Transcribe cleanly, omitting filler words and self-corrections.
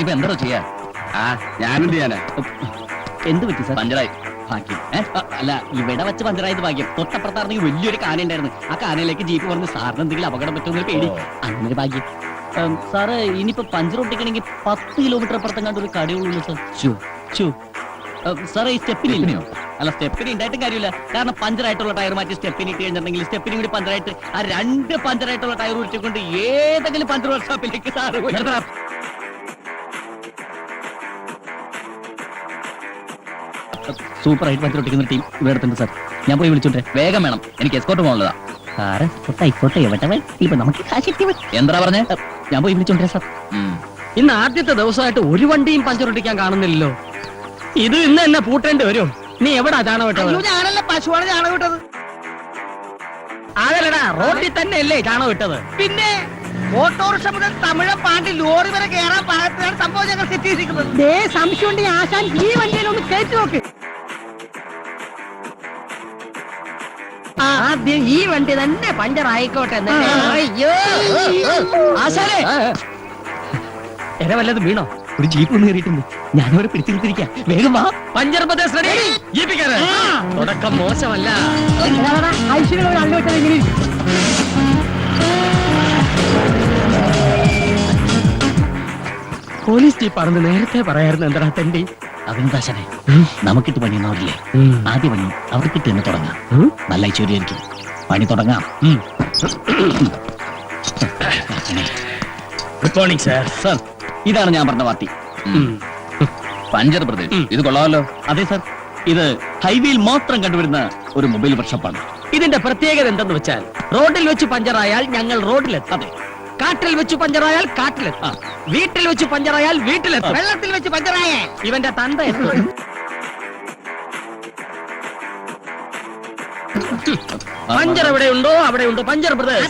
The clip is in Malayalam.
ഇനിയിപ്പോ എന്താ ചെയ്യാ? ഞാനെന്ത് ചെയ്യാനാ? എന്ത് പറ്റി സാർ? പഞ്ചറായി. ഭാഗ്യം. അല്ല, ഇവിടെ വെച്ച് പഞ്ചറായത് ഭാഗ്യം. തൊട്ടപ്പുറത്താണെങ്കിൽ വലിയൊരു കാന ഉണ്ടായിരുന്നു. ആ കാനയിലേക്ക് ജീപ്പ് വന്ന് സാറിന് എന്തെങ്കിലും അപകടം പറ്റുമെന്ന് പേടി. അങ്ങനെ ഭാഗ്യം. സാറ് ഇനിയിപ്പോ പഞ്ചർ ഒട്ടിക്കണമെങ്കിൽ 10 കിലോമീറ്റർ അപ്പുറത്തെങ്ങാണ്ട് ഒരു കടയുള്ളൂ സാർ. സാറേ, ഈ സ്റ്റെപ്പിനില്ലയോ? അല്ല, സ്റ്റെപ്പിന് ഉണ്ടായിട്ടും കാര്യമില്ല. കാരണം പഞ്ചറായിട്ടുള്ള ടയർ മാറ്റി സ്റ്റെപ്പിന് ഇട്ട് കഴിഞ്ഞിട്ടുണ്ടെങ്കിൽ സ്റ്റെപ്പിനും കൂടി പഞ്ചറായിട്ട് ആ 2 പഞ്ചറായിട്ടുള്ള ടയർ ഉരുട്ടിക്കൊണ്ട് ഏതെങ്കിലും പഞ്ചർ വർക്ക്ഷോപ്പിലേക്ക് സാറ് പോയി. സൂപ്പറായിട്ട് പഞ്ചർ ഒട്ടിക്കുന്ന ടീം ഇവിടെ അടുത്തുണ്ട് സാർ. ഞാൻ പോയി വിളിച്ചോട്ടെ. വേഗം വേണം, എനിക്ക് എസ്കോർട്ട് പോകാനുള്ളതാ. സാറ് ആയിക്കോട്ടെ, എവിടെ ഇപ്പൊ നമുക്ക് എന്താ പറഞ്ഞേ? ഞാൻ പോയി വിളിച്ചോണ്ടേ സാർ. ഇന്ന് ആദ്യത്തെ ദിവസമായിട്ട് ഒരു വണ്ടിയും പഞ്ചർ ഒട്ടിക്കാൻ കാണുന്നില്ലല്ലോ. ഇത് ഇന്ന് തന്നെ പൂട്ടേണ്ടി വരും. നീ എവിടാ ചാണകം വിട്ടത്? ഞാനല്ല, പശുവാണ് ചാണകം വിട്ടത്. അതല്ലടാ, റോഡിൽ തന്നെയല്ലേ ചാണകം വിട്ടത്? പിന്നെ ഓട്ടോറിക്ഷ മുതൽ തമിഴ പാണ്ടി ലോറി വരെ കയറാൻ പാകത്തിലാണ് സംഭവം ഞങ്ങൾ സെറ്റ് ചെയ്തിരിക്കുന്നത്. സംശയം ഉണ്ടെങ്കിൽ ആശാൻ ഈ വണ്ടിയിലൊന്ന് കയറ്റി നോക്ക്. ആദ്യം ഈ വണ്ടി തന്നെ പഞ്ചർ ആയിക്കോട്ടെ. അയ്യോ ആശാനെ, എന്നെ വല്ലതും വീണോ? ഒരു ജീപ്പ് ഒന്ന് കയറിയിട്ടുണ്ട്. ഞാനവരെ പിടിച്ചിരിക്കാം. വേഗം വാ. Puncture Pradesh ready. ജീപ്പിക്കാരെ തുടക്കം മോശമല്ല. പോലീസ് ജീപ്പാണെന്ന് നേരത്തെ പറയായിരുന്നു. എന്താ തെണ്ടി? അഭിനന്ദാശനെ, നമുക്കിട്ട് പണിയുന്നവരില്ലേ, ആദ്യ പണി അവർക്കിട്ട് തന്നെ തുടങ്ങാം. നല്ല ഐശ്വര്യായിരിക്കും. പണി തുടങ്ങാം. Good morning sir. സാർ, ഇതാണ് ഞാൻ പറഞ്ഞ പാർട്ടി. പഞ്ചർ പ്രദേശ്, ഇത് കൊള്ളാമല്ലോ. അതെ സാർ, ഇത് ഹൈവേയിൽ മാത്രം കണ്ടുവരുന്ന ഒരു മൊബൈൽ വർക്ക്ഷോപ്പാണ്. ഇതിന്റെ പ്രത്യേകത എന്തെന്ന് വെച്ചാൽ, റോഡിൽ വെച്ച് പഞ്ചറായാൽ ഞങ്ങൾ റോഡിലെത്തും. അതെ, കാട്ടിൽ വെച്ച് പഞ്ചറായാൽ കാട്ടിലെത്തും. വീട്ടിൽ വെച്ച് പഞ്ചറായാൽ വീട്ടിലെത്തും. വെള്ളത്തിൽ വെച്ച് പഞ്ചറായ ഇവന്റെ തന്ത എത്തും. പഞ്ചർ എവിടെയുണ്ടോ അവിടെയുണ്ട് പഞ്ചർ പ്രദേശ്.